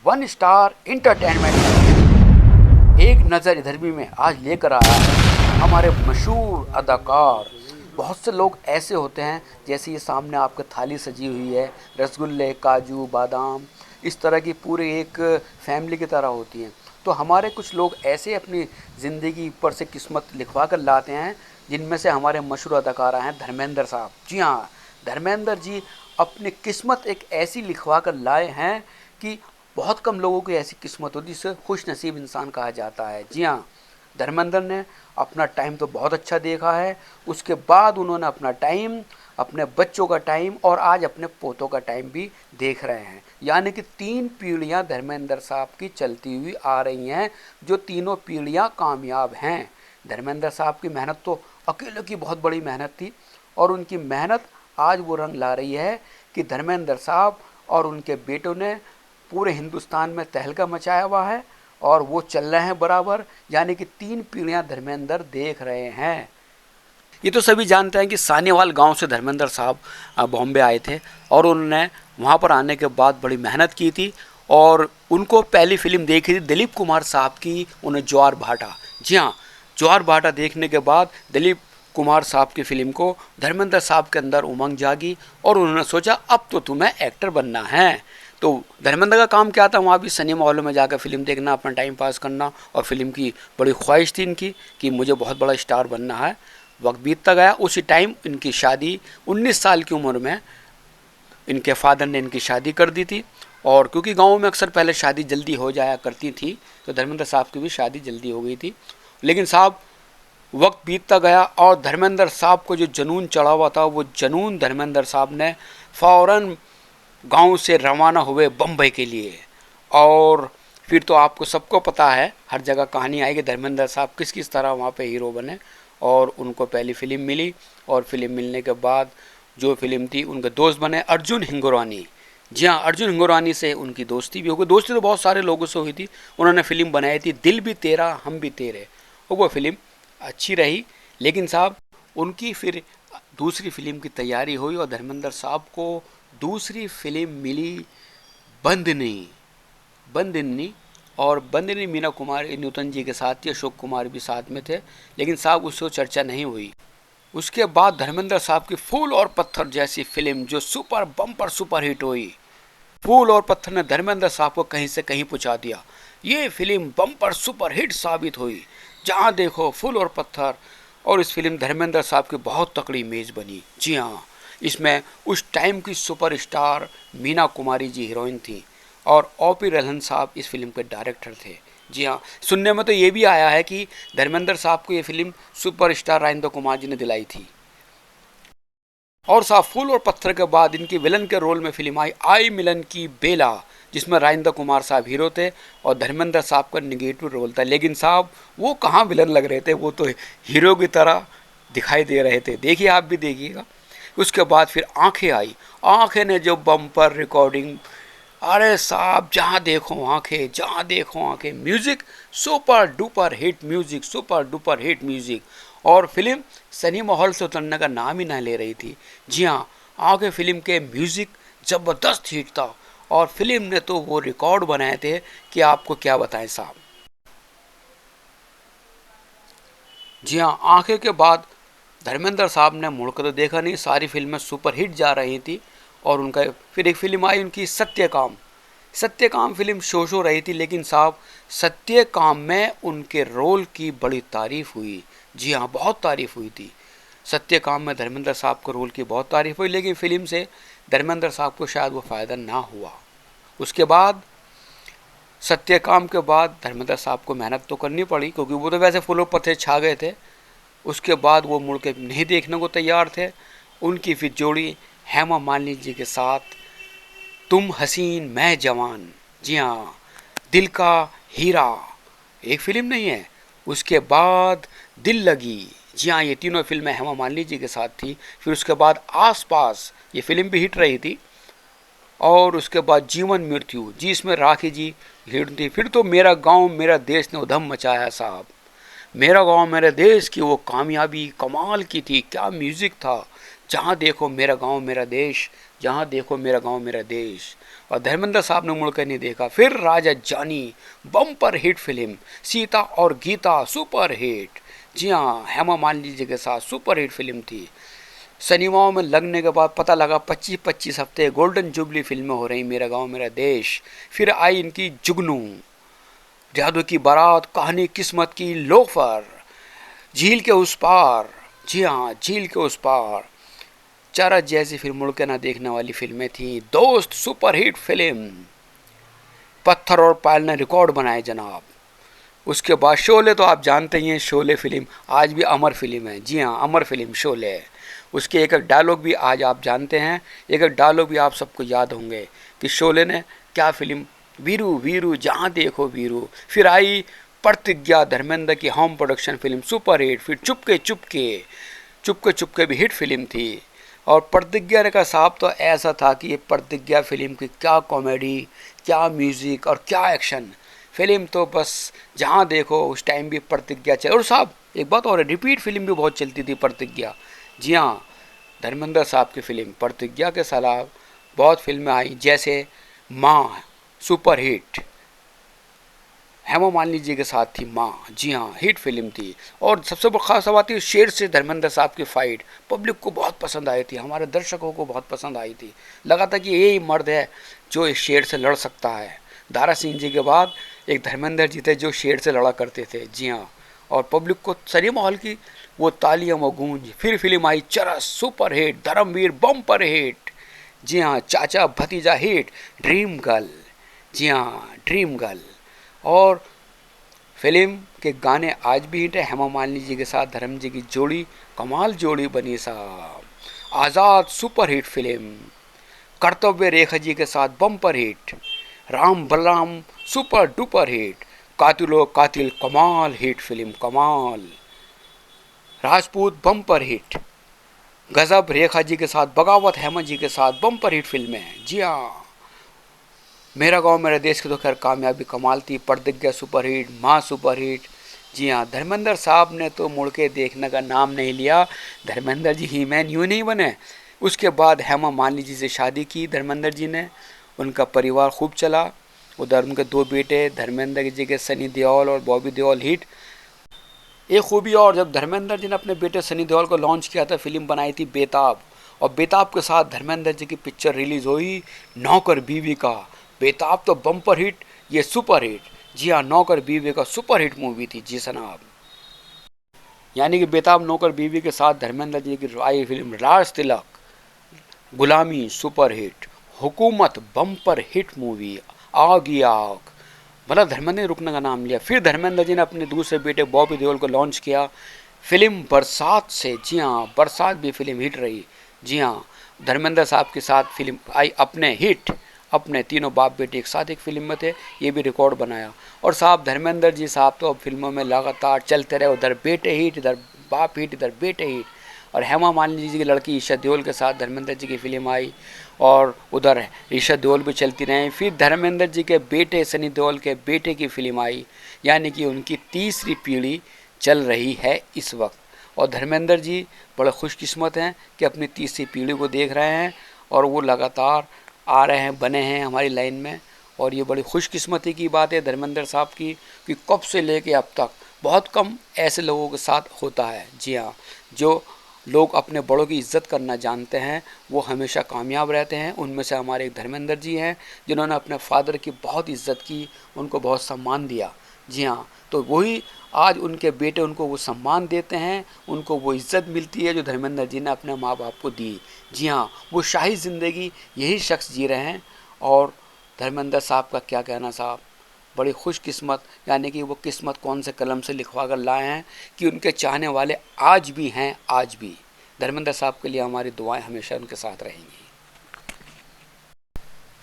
One star entertainment एक नज़र इधर भी में आज लेकर आया है हमारे मशहूर अदाकार। बहुत से लोग ऐसे होते हैं, जैसे ये सामने आपके थाली सजी हुई है, रसगुल्ले, काजू, बादाम, इस तरह की पूरी एक फैमिली की तरह होती हैं। तो हमारे कुछ लोग ऐसे अपनी ज़िंदगी पर से किस्मत लिखवा कर लाते हैं, जिनमें से हमारे मशहूर अदाकारा हैं धर्मेंद्र साहब। जी हाँ, धर्मेंद्र जी अपनी किस्मत एक ऐसी लिखवा कर लाए हैं कि बहुत कम लोगों की ऐसी किस्मत होती जिसे खुश नसीब इंसान कहा जाता है। जी हाँ, धर्मेंद्र ने अपना टाइम तो बहुत अच्छा देखा है, उसके बाद उन्होंने अपना टाइम, अपने बच्चों का टाइम और आज अपने पोतों का टाइम भी देख रहे हैं। यानी कि 3 पीढ़ियां धर्मेंद्र साहब की चलती हुई आ रही हैं, जो तीनों पीढ़ियां कामयाब हैं। धर्मेंद्र साहब की मेहनत तो अकेले की बहुत बड़ी मेहनत थी, और उनकी मेहनत आज वो रंग ला रही है कि धर्मेंद्र साहब और उनके बेटों ने पूरे हिंदुस्तान में तहलका मचाया हुआ है, और वो चल रहे हैं बराबर। यानी कि 3 पीढ़ियां धर्मेंद्र देख रहे हैं। ये तो सभी जानते हैं कि सानेवाल गांव से धर्मेंद्र साहब बॉम्बे आए थे, और उन्होंने वहां पर आने के बाद बड़ी मेहनत की थी, और उनको पहली फिल्म देखी थी दिलीप कुमार साहब की, उन्हें ज्वार भाटा। जी हाँ, ज्वार भाटा देखने के बाद दिलीप कुमार साहब की फिल्म को धर्मेंद्र साहब के अंदर उमंग जागी, और उन्होंने सोचा अब तो तुम्हें एक्टर बनना है। तो धर्मेंद्र का काम क्या था, वहाँ भी सिनेमा हॉल में जाकर फिल्म देखना, अपना टाइम पास करना, और फिल्म की बड़ी ख्वाहिश थी इनकी कि मुझे बहुत बड़ा स्टार बनना है। वक्त बीतता गया, उसी टाइम इनकी शादी 19 साल की उम्र में इनके फादर ने इनकी शादी कर दी थी। और क्योंकि गाँव में अक्सर पहले शादी जल्दी हो जाया करती थी, तो धर्मेंद्र साहब की भी शादी जल्दी हो गई थी। लेकिन साहब वक्त बीतता गया, और धर्मेंद्र साहब को जो जुनून चढ़ा हुआ था, वो जुनून धर्मेंद्र साहब ने फ़ौरन गांव से रवाना हुए बम्बई के लिए। और फिर तो आपको सबको पता है, हर जगह कहानी आएगी धर्मेंद्र साहब किस किस तरह वहाँ पे हीरो बने, और उनको पहली फिल्म मिली, और फिल्म मिलने के बाद जो फिल्म थी उनके दोस्त बने अर्जुन हिंगोरानी। जी हाँ, अर्जुन हिंगोरानी से उनकी दोस्ती भी हो गई। दोस्ती तो बहुत सारे लोगों से हुई थी। उन्होंने फिल्म बनाई थी दिल भी तेरा हम भी तेरे, और वो फिल्म अच्छी रही। लेकिन साहब उनकी फिर दूसरी फिल्म की तैयारी हुई, और धर्मेंद्र साहब को दूसरी फिल्म मिली बंदनी। बंदनी, और बंदनी मीना कुमारी नूतन जी के साथ थी, अशोक कुमार भी साथ में थे। लेकिन साहब उससे चर्चा नहीं हुई। उसके बाद धर्मेंद्र साहब की फूल और पत्थर जैसी फिल्म जो सुपर बम्पर सुपर हिट हुई। फूल और पत्थर ने धर्मेंद्र साहब को कहीं से कहीं पहुंचा दिया। ये फिल्म बम्पर सुपर हिट साबित हुई, जहां देखो फूल और पत्थर। और इस फिल्म धर्मेंद्र साहब की बहुत तकड़ी इमेज बनी। जी हाँ, इसमें उस टाइम की सुपरस्टार मीना कुमारी जी हीरोइन थी, और ओ.पी. रहलन साहब इस फिल्म के डायरेक्टर थे। जी हाँ, सुनने में तो ये भी आया है कि धर्मेंद्र साहब को ये फिल्म सुपरस्टार राजेंद्र कुमार जी ने दिलाई थी। और साहब फूल और पत्थर के बाद इनकी विलन के रोल में फिल्म आई मिलन की बेला, जिसमें राजेंद्र कुमार साहब हीरो थे और धर्मेंद्र साहब का निगेटिव रोल था। लेकिन साहब वो कहाँ विलन लग रहे थे, वो तो हीरो की तरह दिखाई दे रहे थे। देखिए, आप भी देखिएगा। उसके बाद फिर आंखें आई। आंखें ने जो बम्पर रिकॉर्डिंग, अरे साहब जहाँ देखो आंखें, जहाँ देखो आंखें। Music super duper hit music, super duper hit music. और फिल्म सिनेमा हॉल से उतरने का नाम ही ना ले रही थी। जी हाँ, आंखें फिल्म के म्यूज़िक ज़बरदस्त हिट था, और फिल्म ने तो वो रिकॉर्ड बनाए थे कि आपको क्या बताएं साहब। जी हाँ, आंखें के बाद धर्मेंद्र साहब ने मुड़कर तो देखा नहीं, सारी फिल्में सुपर हिट जा रही थी। और उनका फिर एक फिल्म आई उनकी सत्यकाम। सत्यकाम फिल्म शो रही थी, लेकिन साहब सत्यकाम में उनके रोल की बड़ी तारीफ हुई। जी हाँ, बहुत तारीफ हुई थी। सत्यकाम में धर्मेंद्र साहब के रोल की बहुत तारीफ हुई, लेकिन फिल्म से धर्मेंद्र साहब को शायद वो फ़ायदा ना हुआ। उसके बाद सत्यकाम के बाद धर्मेंद्र साहब को मेहनत तो करनी पड़ी, क्योंकि वो तो वैसे फूलों पत्ते छा गए थे। उसके बाद वो मुड़ के नहीं देखने को तैयार थे। उनकी फिर जोड़ी हेमा मालिनी जी के साथ तुम हसीन मैं जवान। जी हाँ, दिल का हीरा एक फिल्म नहीं है। उसके बाद दिल लगी। जी हाँ, ये तीनों फिल्में हेमा मालिनी जी के साथ थी। फिर उसके बाद आस पास ये फिल्म भी हिट रही थी। और उसके बाद जीवन मृत्यु, जी इसमें राखी जी हिट थी। फिर तो मेरा गांव मेरा देश ने उधम मचाया साहब। मेरा गांव मेरे देश की वो कामयाबी कमाल की थी। क्या म्यूज़िक था, जहाँ देखो मेरा गांव मेरा देश, जहाँ देखो मेरा गांव मेरा देश। और धर्मेंद्र साहब ने मुड़कर नहीं देखा। फिर राजा जानी बम्पर हिट फिल्म, सीता और गीता सुपर हिट। जी हाँ, हेमा मालिनी जी के साथ सुपर हिट फिल्म थी। सिनेमाओं में लगने के बाद पता लगा 25-25 हफ्ते गोल्डन जुबली फिल्में हो रही, मेरा गांव मेरा देश। फिर आई इनकी जुगनू, जादू की बारात, कहानी किस्मत की, लोफर, झील के उस पार। जी हाँ, झील के उस पार, चरस जैसी फिर मुड़ के ना देखने वाली फिल्में थी। दोस्त सुपर हिट फिल्म, पत्थर और पायल ने रिकॉर्ड बनाए जनाब। उसके बाद शोले, तो आप जानते ही हैं, शोले फिल्म आज भी अमर फिल्म है। जी हाँ, अमर फिल्म शोले। उसके एक एक डायलॉग भी आज आप जानते हैं, एक एक डायलॉग भी आप सबको याद होंगे कि शोले ने क्या फिल्म, वीरू वीरू जहाँ देखो वीरू। फिर आई प्रतिज्ञा, धर्मेंद्र की home production film, super hit. फिर चुपके चुपके, चुपके चुपके भी हिट फिल्म थी। और प्रतिज्ञा का साहब तो ऐसा था कि ये प्रतिज्ञा फिल्म की क्या कॉमेडी, क्या म्यूज़िक और क्या एक्शन। फिल्म तो बस जहाँ देखो उस टाइम भी प्रतिज्ञा चल। और साहब एक बात और है, रिपीट फिल्म भी बहुत चलती थी प्रतिज्ञा। जी हाँ, धर्मेंद्र साहब की फिल्म प्रतिज्ञा के साथ बहुत फिल्में आई, जैसे माँ सुपर हिट, हेमा मालिनी जी के साथ थी माँ। जी हाँ, हिट फिल्म थी। और सबसे खास बात थी, शेर से धर्मेंद्र साहब की फाइट पब्लिक को बहुत पसंद आई थी, हमारे दर्शकों को बहुत पसंद आई थी। लगा था कि यही मर्द है जो इस शेर से लड़ सकता है। दारा सिंह जी के बाद एक धर्मेंद्र जी थे जो शेर से लड़ा करते थे। जी हाँ, और पब्लिक को सिनेमा हॉल की वो तालियां व गूंज। फिर फिल्म आई Charas super hit, Dharamveer bumper hit. जी हाँ, चाचा भतीजा हिट, ड्रीम गर्ल। जी हाँ, ड्रीम गर्ल। और फिल्म के गाने आज भी हिट है। हेमा मालिनी जी के साथ धर्म जी की जोड़ी कमाल जोड़ी बनी साहब। आज़ाद सुपर हिट फिल्म, कर्तव्य रेखा जी के साथ bumper hit, Ram Balram super duper hit, Qatilon Qatil कमाल हिट फिल्म कमाल, राजपूत बम्पर हिट, गजब रेखा जी के साथ, बगावत हेमा जी के साथ बम्पर हिट फिल्में हैं। जी हाँ, मेरा गांव मेरा देश की तो खैर कामयाबी कमाल थी। प्रतिज्ञा सुपर हिट, माँ सुपर हिट। जी हाँ, धर्मेंद्र साहब ने तो मुड़ के देखने का नाम नहीं लिया। धर्मेंद्र जी ही मैन यूँ नहीं बने। उसके बाद हेमा मालिनी जी से शादी की धर्मेंद्र जी ने, उनका परिवार खूब चला। उधर उनके दो बेटे धर्मेंद्र जी के सनी देओल और बॉबी देओल हिट। एक खूबी और, जब धर्मेंद्र जी ने अपने बेटे सनी देओल को लॉन्च किया था, फिल्म बनाई थी बेताब। और बेताब के साथ धर्मेंद्र जी की पिक्चर रिलीज हुई नौकर बीवी का। बेताब तो बम्पर हिट, ये सुपर हिट। जी हाँ, नौकर बीवी का सुपर हिट मूवी थी जी जनाब। यानी कि बेताब नौकर बीवी के साथ धर्मेंद्र जी की आई फिल्म राज तिलक, गुलामी सुपर हिट, हुकूमत बम्पर हिट मूवी, आग ही आग। मतलब धर्मेंद्र ने रुकने का नाम लिया। फिर धर्मेंद्र जी ने अपने दूसरे बेटे बॉबी देओल को लॉन्च किया फिल्म बरसात से। जी हाँ, बरसात भी फिल्म हिट रही। जी हाँ, धर्मेंद्र साहब के साथ फिल्म आई अपने हिट, अपने तीनों बाप बेटे एक साथ एक फिल्म में थे, ये भी रिकॉर्ड बनाया। और साहब धर्मेंद्र जी साहब तो अब फिल्मों में लगातार चलते रहे, उधर बेटे हिट, इधर बाप हिट, इधर बेटे हिट। और हेमा मालिनी जी की लड़की ईशा देओल के साथ धर्मेंद्र जी की फिल्म आई, और उधर ईशा देओल भी चलती रहीं। फिर धर्मेंद्र जी के बेटे सनी देओल के बेटे की फिल्म आई, यानी कि उनकी तीसरी पीढ़ी चल रही है इस वक्त। और धर्मेंद्र जी बड़े खुशकिस्मत हैं कि अपनी तीसरी पीढ़ी को देख रहे हैं, और वो लगातार आ रहे हैं, बने हैं हमारी लाइन में। और ये बड़ी खुशकिस्मती की बात है धर्मेंद्र साहब की कि कब से लेके अब तक बहुत कम ऐसे लोगों के साथ होता है। जी हाँ, जो लोग अपने बड़ों की इज़्ज़त करना जानते हैं वो हमेशा कामयाब रहते हैं। उनमें से हमारे एक धर्मेंद्र जी हैं जिन्होंने अपने फादर की बहुत इज़्ज़त की, उनको बहुत सम्मान दिया। जी हाँ, तो वही आज उनके बेटे उनको वो सम्मान देते हैं, उनको वो इज़्ज़त मिलती है जो धर्मेंद्र जी ने अपने माँ बाप को दी। जी हाँ, वो शाही ज़िंदगी यही शख्स जी रहे हैं। और धर्मेंद्र साहब का क्या कहना साहब, बड़ी खुशकिस्मत, यानी कि वो किस्मत कौन से कलम से लिखवा कर लाए हैं कि उनके चाहने वाले आज भी हैं। आज भी धर्मेंद्र साहब के लिए हमारी दुआएं हमेशा उनके साथ रहेंगी।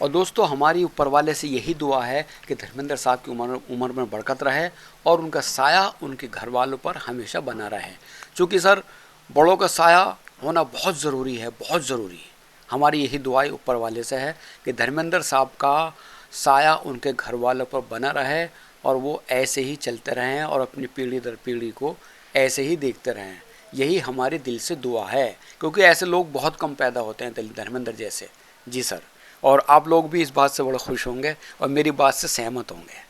और दोस्तों, हमारी ऊपर वाले से यही दुआ है कि धर्मेंद्र साहब की उम्र में बरकत रहे और उनका साया उनके घर वालों पर हमेशा बना रहे। चूँकि सर, बड़ों का साया होना बहुत ज़रूरी है, बहुत ज़रूरी है। हमारी यही दुआएं ऊपर वाले से है कि धर्मेंद्र साहब का साया उनके घर वालों पर बना रहे और वो ऐसे ही चलते रहें और अपनी पीढ़ी दर पीढ़ी को ऐसे ही देखते रहें। यही हमारे दिल से दुआ है, क्योंकि ऐसे लोग बहुत कम पैदा होते हैं धर्मेंद्र जैसे। जी सर। और आप लोग भी इस बात से बड़े खुश होंगे और मेरी बात से सहमत होंगे।